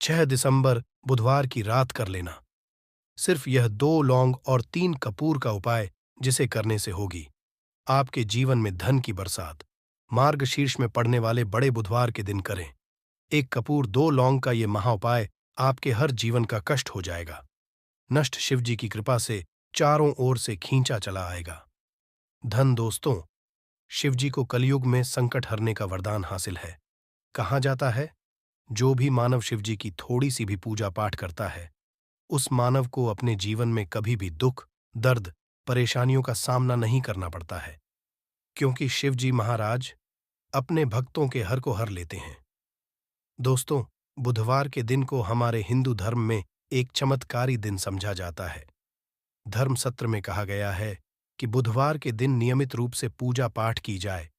6 दिसंबर बुधवार की रात कर लेना। सिर्फ यह 2 लौंग और 3 कपूर का उपाय जिसे करने से होगी आपके जीवन में धन की बरसात। मार्गशीर्ष में पड़ने वाले बड़े बुधवार के दिन करें। 1 कपूर 2 लौंग का ये महाउपाय आपके हर जीवन का कष्ट हो जाएगा। नष्ट शिवजी की कृपा से चारों ओर से खींचा चला आएगा। धन दोस्तों, शिवजी को कलयुग में संकट हरने का वरदान हासिल है। कहा जाता है, जो भी मानव शिवजी की थोड़ी सी भी पूजा पाठ करता है, उस मानव को अपने जीवन में कभी भी दुख, दर्द, परेशानियों का सामना नहीं करना पड़ता है, क्योंकि शिवजी महाराज अपने भक्तों के हर को हर लेते हैं। दोस्तों, बुधवार के दिन को हमारे हिंदू धर्म में एक चमत्कारी दिन समझा जाता है। धर्मसत्र में कहा गया है कि बुधवार के दिन नियमित रूप से पूजा पाठ की जाए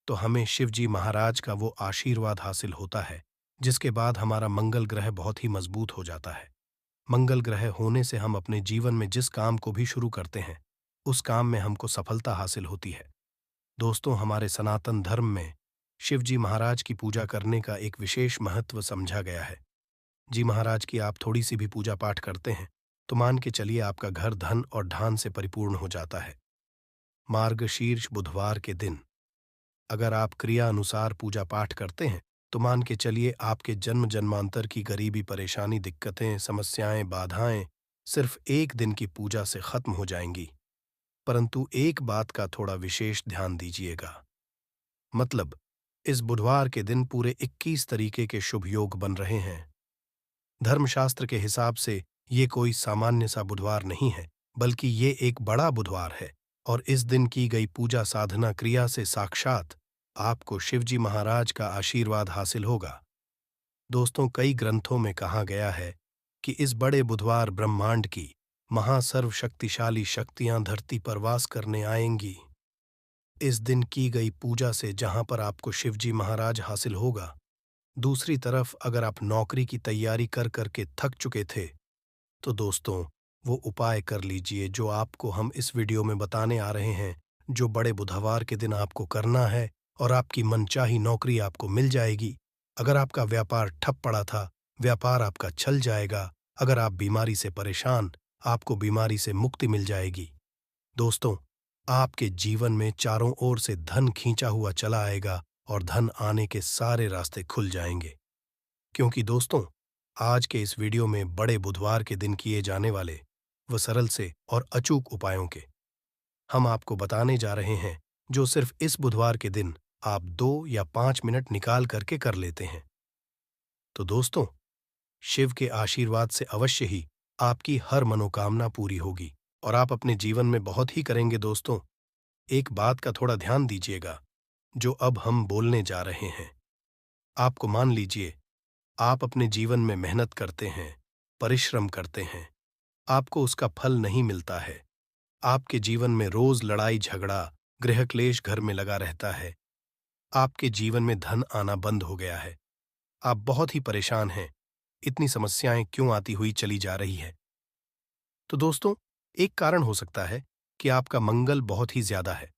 तो हमें शिवजी महाराज का वो आशीर्वाद हासिल होता है, जिसके बाद हमारा मंगल ग्रह बहुत ही मजबूत हो जाता है। मंगल ग्रह होने से हम अपने जीवन में जिस काम को भी शुरू करते हैं, उस काम में हमको सफलता हासिल होती है। दोस्तों, हमारे सनातन धर्म में शिवजी महाराज की पूजा करने का एक विशेष महत्व समझा गया है। जी महाराज की आप थोड़ी सी भी पूजा पाठ करते हैं तो मान के चलिए आपका घर धन और धान से परिपूर्ण हो जाता है। मार्गशीर्ष बुधवार के दिन अगर आप क्रिया अनुसार पूजा पाठ करते हैं तो मान के चलिए आपके जन्म जन्मांतर की गरीबी, परेशानी, दिक्कतें, समस्याएं, बाधाएं सिर्फ एक दिन की पूजा से खत्म हो जाएंगी। परंतु एक बात का थोड़ा विशेष ध्यान दीजिएगा। मतलब, इस बुधवार के दिन पूरे 21 तरीके के शुभ योग बन रहे हैं। धर्मशास्त्र के हिसाब से ये कोई सामान्य सा बुधवार नहीं है, बल्कि ये एक बड़ा बुधवार है और इस दिन की गई पूजा साधना क्रिया से साक्षात आपको शिवजी महाराज का आशीर्वाद हासिल होगा। दोस्तों, कई ग्रंथों में कहा गया है कि इस बड़े बुधवार ब्रह्मांड की महासर्वशक्तिशाली शक्तियां धरती पर वास करने आएंगी। इस दिन की गई पूजा से जहां पर आपको शिवजी महाराज हासिल होगा, दूसरी तरफ अगर आप नौकरी की तैयारी कर करके थक चुके थे तो दोस्तों, वो उपाय कर लीजिए जो आपको हम इस वीडियो में बताने आ रहे हैं, जो बड़े बुधवार के दिन आपको करना है और आपकी मनचाही नौकरी आपको मिल जाएगी। अगर आपका व्यापार ठप पड़ा था, व्यापार आपका चल जाएगा। अगर आप बीमारी से परेशान, आपको बीमारी से मुक्ति मिल जाएगी। दोस्तों, आपके जीवन में चारों ओर से धन खींचा हुआ चला आएगा और धन आने के सारे रास्ते खुल जाएंगे। क्योंकि दोस्तों, आज के इस वीडियो में बड़े बुधवार के दिन किए जाने वाले व सरल से और अचूक उपायों के हम आपको बताने जा रहे हैं, जो सिर्फ इस बुधवार के दिन आप 2 या 5 मिनट निकाल करके कर लेते हैं। तो दोस्तों, शिव के आशीर्वाद से अवश्य ही आपकी हर मनोकामना पूरी होगी और आप अपने जीवन में बहुत ही करेंगे। दोस्तों, एक बात का थोड़ा ध्यान दीजिएगा, जो अब हम बोलने जा रहे हैं। आपको मान लीजिए, आप अपने जीवन में मेहनत करते हैं, परिश्रम करते हैं, आपको उसका फल नहीं मिलता है। आपके जीवन में रोज लड़ाई झगड़ा, गृह क्लेश घर में लगा रहता है। आपके जीवन में धन आना बंद हो गया है। आप बहुत ही परेशान हैं। इतनी समस्याएं क्यों आती हुई चली जा रही है? तो दोस्तों, एक कारण हो सकता है कि आपका मंगल बहुत ही ज्यादा है।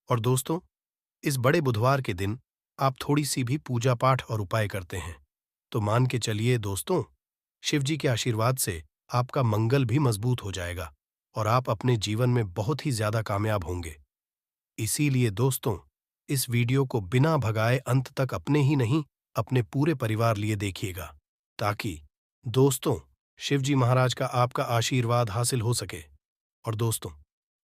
और दोस्तों, इस बड़े बुधवार के दिन आप थोड़ी सी भी पूजा पाठ और उपाय करते हैं तो मान के चलिए दोस्तों, शिवजी के आशीर्वाद से आपका मंगल भी मजबूत हो जाएगा और आप अपने जीवन में बहुत ही ज्यादा कामयाब होंगे। इसीलिए दोस्तों, इस वीडियो को बिना भगाए अंत तक अपने ही नहीं, अपने पूरे परिवार लिए देखिएगा, ताकि दोस्तों, शिवजी महाराज का आपका आशीर्वाद हासिल हो सके। और दोस्तों,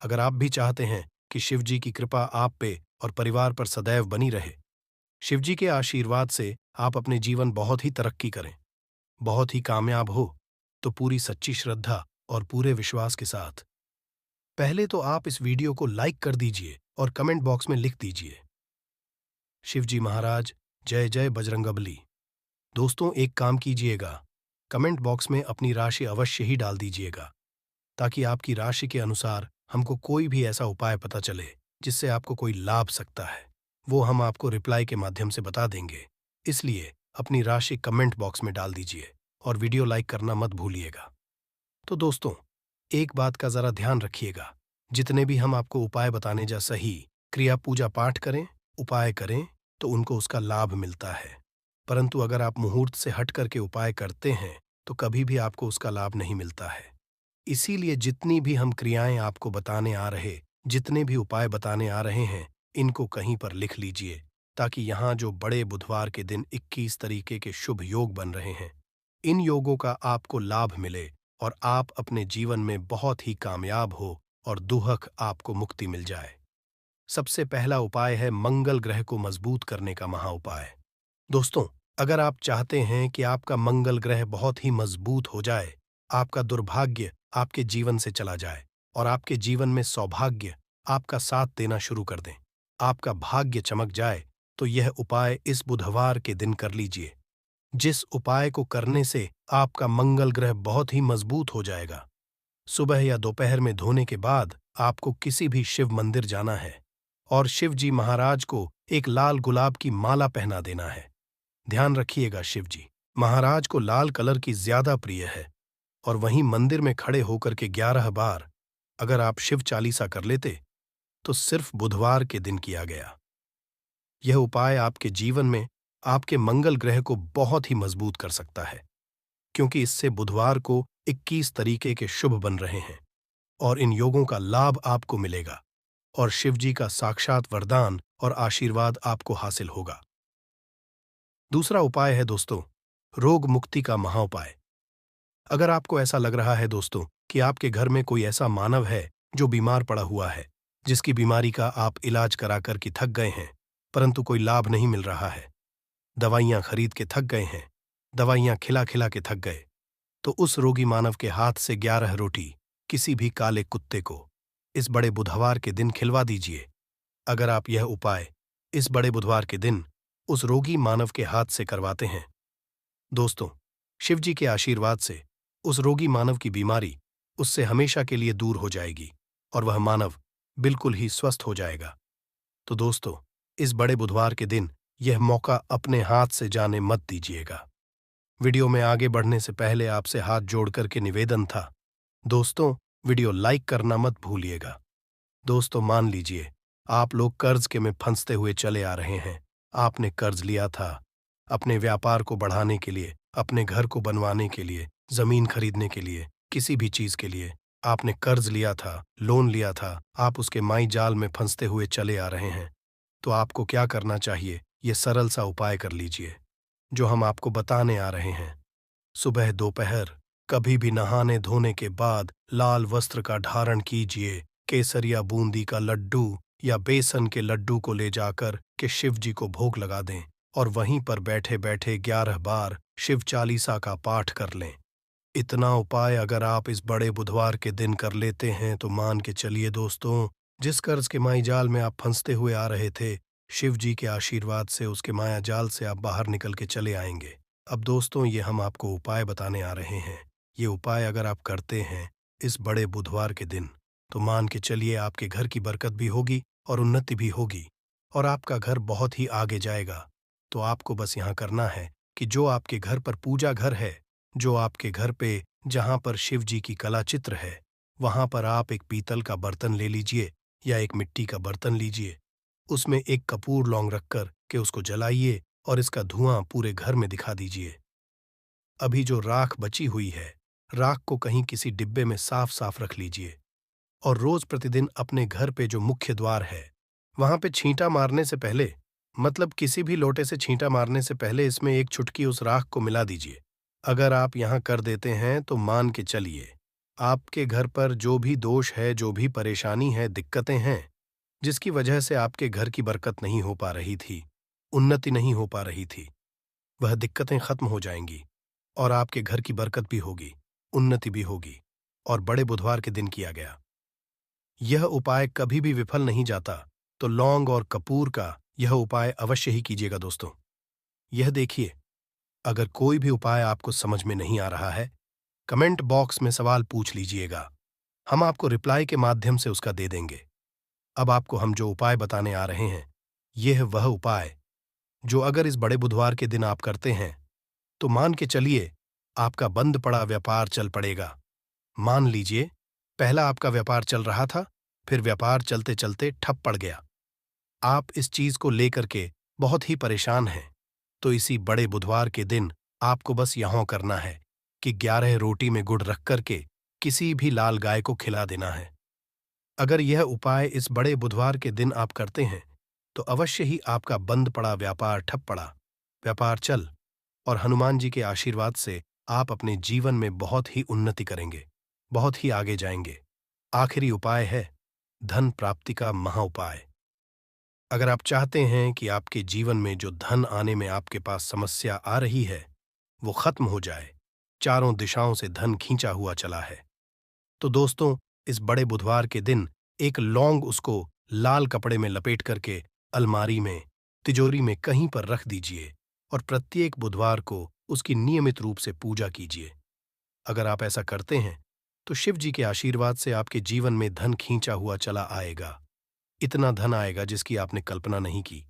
अगर आप भी चाहते हैं कि शिवजी की कृपा आप पे और परिवार पर सदैव बनी रहे, शिवजी के आशीर्वाद से आप अपने जीवन बहुत ही तरक्की करें, बहुत ही कामयाब हो, तो पूरी सच्ची श्रद्धा और पूरे विश्वास के साथ पहले तो आप इस वीडियो को लाइक कर दीजिए और कमेंट बॉक्स में लिख दीजिए, शिवजी महाराज जय जय बजरंगबली। दोस्तों, एक काम कीजिएगा, कमेंट बॉक्स में अपनी राशि अवश्य ही डाल दीजिएगा, ताकि आपकी राशि के अनुसार हमको कोई भी ऐसा उपाय पता चले जिससे आपको कोई लाभ सकता है, वो हम आपको रिप्लाई के माध्यम से बता देंगे। इसलिए अपनी राशि कमेंट बॉक्स में डाल दीजिए और वीडियो लाइक करना मत भूलिएगा। तो दोस्तों, एक बात का जरा ध्यान रखिएगा, जितने भी हम आपको उपाय बताने जा सही क्रिया पूजा पाठ करें, उपाय करें तो उनको उसका लाभ मिलता है। परंतु अगर आप मुहूर्त से हट करके उपाय करते हैं तो कभी भी आपको उसका लाभ नहीं मिलता है। इसीलिए जितनी भी हम क्रियाएं आपको बताने आ रहे, जितने भी उपाय बताने आ रहे हैं, इनको कहीं पर लिख लीजिए, ताकि यहाँ जो बड़े बुधवार के दिन 21 तरीके के शुभ योग बन रहे हैं, इन योगों का आपको लाभ मिले और आप अपने जीवन में बहुत ही कामयाब हो और दुहक आपको मुक्ति मिल जाए। सबसे पहला उपाय है मंगल ग्रह को मजबूत करने का महाउपाय। दोस्तों, अगर आप चाहते हैं कि आपका मंगल ग्रह बहुत ही मजबूत हो जाए, आपका दुर्भाग्य आपके जीवन से चला जाए और आपके जीवन में सौभाग्य आपका साथ देना शुरू कर दें, आपका भाग्य चमक जाए, तो यह उपाय इस बुधवार के दिन कर लीजिए। जिस उपाय को करने से आपका मंगल ग्रह बहुत ही मजबूत हो जाएगा। सुबह या दोपहर में धोने के बाद आपको किसी भी शिव मंदिर जाना है और शिव जी महाराज को एक लाल गुलाब की माला पहना देना है। ध्यान रखिएगा, शिव जी महाराज को लाल कलर की ज्यादा प्रिय है और वहीं मंदिर में खड़े होकर के 11 बार अगर आप शिव चालीसा कर लेते तो सिर्फ बुधवार के दिन किया गया। यह उपाय आपके जीवन में आपके मंगल ग्रह को बहुत ही मजबूत कर सकता है, क्योंकि इससे बुधवार को 21 तरीके के शुभ बन रहे हैं और इन योगों का लाभ आपको मिलेगा और शिव जी का साक्षात वरदान और आशीर्वाद आपको हासिल होगा। दूसरा उपाय है दोस्तों, रोग मुक्ति का महाउपाय। अगर आपको ऐसा लग रहा है दोस्तों कि आपके घर में कोई ऐसा मानव है जो बीमार पड़ा हुआ है, जिसकी बीमारी का आप इलाज करा कर के थक गए हैं, परंतु कोई लाभ नहीं मिल रहा है, दवाइयां खरीद के थक गए हैं, दवाइयां खिला खिला के थक गए, तो उस रोगी मानव के हाथ से 11 रोटी किसी भी काले कुत्ते को इस बड़े बुधवार के दिन खिलवा दीजिए। अगर आप यह उपाय इस बड़े बुधवार के दिन उस रोगी मानव के हाथ से करवाते हैं, दोस्तों, शिव जी के आशीर्वाद से उस रोगी मानव की बीमारी उससे हमेशा के लिए दूर हो जाएगी और वह मानव बिल्कुल ही स्वस्थ हो जाएगा। तो दोस्तों, इस बड़े बुधवार के दिन यह मौका अपने हाथ से जाने मत दीजिएगा। वीडियो में आगे बढ़ने से पहले आपसे हाथ जोड़ करके निवेदन था, दोस्तों, वीडियो लाइक करना मत भूलिएगा। दोस्तों, मान लीजिए आप लोग कर्ज के में फंसते हुए चले आ रहे हैं। आपने कर्ज लिया था अपने व्यापार को बढ़ाने के लिए, अपने घर को बनवाने के लिए, जमीन खरीदने के लिए, किसी भी चीज के लिए आपने कर्ज लिया था, लोन लिया था, आप उसके माई जाल में फंसते हुए चले आ रहे हैं। तो आपको क्या करना चाहिए, ये सरल सा उपाय कर लीजिए जो हम आपको बताने आ रहे हैं। सुबह दोपहर कभी भी नहाने धोने के बाद लाल वस्त्र का धारण कीजिए, केसर या बूंदी का लड्डू या बेसन के लड्डू को ले जाकर के शिव जी को भोग लगा दें और वहीं पर बैठे बैठे 11 बार शिव चालीसा का पाठ कर लें। इतना उपाय अगर आप इस बड़े बुधवार के दिन कर लेते हैं तो मान के चलिए दोस्तों, जिस कर्ज के माया जाल में आप फंसते हुए आ रहे थे, शिव जी के आशीर्वाद से उसके माया जाल से आप बाहर निकल के चले आएंगे। अब दोस्तों, ये हम आपको उपाय बताने आ रहे हैं। ये उपाय अगर आप करते हैं इस बड़े बुधवार के दिन, तो मान के चलिए आपके घर की बरकत भी होगी और उन्नति भी होगी और आपका घर बहुत ही आगे जाएगा। तो आपको बस यहाँ करना है कि जो आपके घर पर पूजा घर है, जो आपके घर पे जहाँ पर शिव जी की कला चित्र है, वहाँ पर आप एक पीतल का बर्तन ले लीजिए या एक मिट्टी का बर्तन लीजिए, उसमें एक कपूर लौंग रखकर के उसको जलाइए और इसका धुआं पूरे घर में दिखा दीजिए। अभी जो राख बची हुई है, राख को कहीं किसी डिब्बे में साफ साफ रख लीजिए और रोज प्रतिदिन अपने घर पे जो मुख्य द्वार है, वहां पे छींटा मारने से पहले, मतलब किसी भी लोटे से छींटा मारने से पहले इसमें एक चुटकी उस राख को मिला दीजिए। अगर आप यहाँ कर देते हैं तो मान के चलिए आपके घर पर जो भी दोष है, जो भी परेशानी है, दिक्कतें हैं, जिसकी वजह से आपके घर की बरकत नहीं हो पा रही थी, उन्नति नहीं हो पा रही थी, वह दिक्कतें खत्म हो जाएंगी और आपके घर की बरकत भी होगी, उन्नति भी होगी। और बड़े बुधवार के दिन किया गया यह उपाय कभी भी विफल नहीं जाता, तो लौंग और कपूर का यह उपाय अवश्य ही कीजिएगा दोस्तों। यह देखिए, अगर कोई भी उपाय आपको समझ में नहीं आ रहा है, कमेंट बॉक्स में सवाल पूछ लीजिएगा, हम आपको रिप्लाई के माध्यम से उसका दे देंगे। अब आपको हम जो उपाय बताने आ रहे हैं, यह है वह उपाय जो अगर इस बड़े बुधवार के दिन आप करते हैं तो मान के चलिए आपका बंद पड़ा व्यापार चल पड़ेगा। मान लीजिए पहला आपका व्यापार चल रहा था, फिर व्यापार चलते चलते ठप पड़ गया। आप इस चीज को लेकर के बहुत ही परेशान हैं, तो इसी बड़े बुधवार के दिन आपको बस यहों करना है कि 11 रोटी में गुड़ रख करके किसी भी लाल गाय को खिला देना है। अगर यह उपाय इस बड़े बुधवार के दिन आप करते हैं तो अवश्य ही आपका बंद पड़ा व्यापार ठप पड़ा, व्यापार चल, और हनुमान जी के आशीर्वाद से आप अपने जीवन में बहुत ही उन्नति करेंगे, बहुत ही आगे जाएंगे। आखिरी उपाय है धन प्राप्ति का महाउपाय। अगर आप चाहते हैं कि आपके जीवन में जो धन आने में आपके पास समस्या आ रही है वो खत्म हो जाए, चारों दिशाओं से धन खींचा हुआ चला है, तो दोस्तों इस बड़े बुधवार के दिन एक लौंग उसको लाल कपड़े में लपेट करके अलमारी में, तिजोरी में कहीं पर रख दीजिए और प्रत्येक बुधवार को उसकी नियमित रूप से पूजा कीजिए। अगर आप ऐसा करते हैं तो शिव जी के आशीर्वाद से आपके जीवन में धन खींचा हुआ चला आएगा। इतना धन आएगा जिसकी आपने कल्पना नहीं की,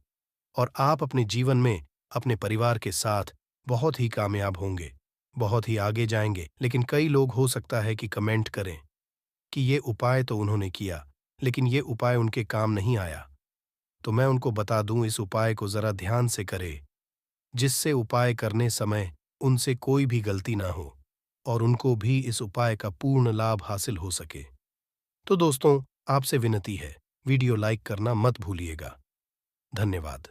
और आप अपने जीवन में अपने परिवार के साथ बहुत ही कामयाब होंगे, बहुत ही आगे जाएंगे। लेकिन कई लोग हो सकता है कि कमेंट करें कि ये उपाय तो उन्होंने किया लेकिन ये उपाय उनके काम नहीं आया। तो मैं उनको बता दूं इस उपाय को जरा ध्यान से करें, जिससे उपाय करने समय उनसे कोई भी गलती ना हो और उनको भी इस उपाय का पूर्ण लाभ हासिल हो सके। तो दोस्तों आपसे विनती है, वीडियो लाइक करना मत भूलिएगा। धन्यवाद।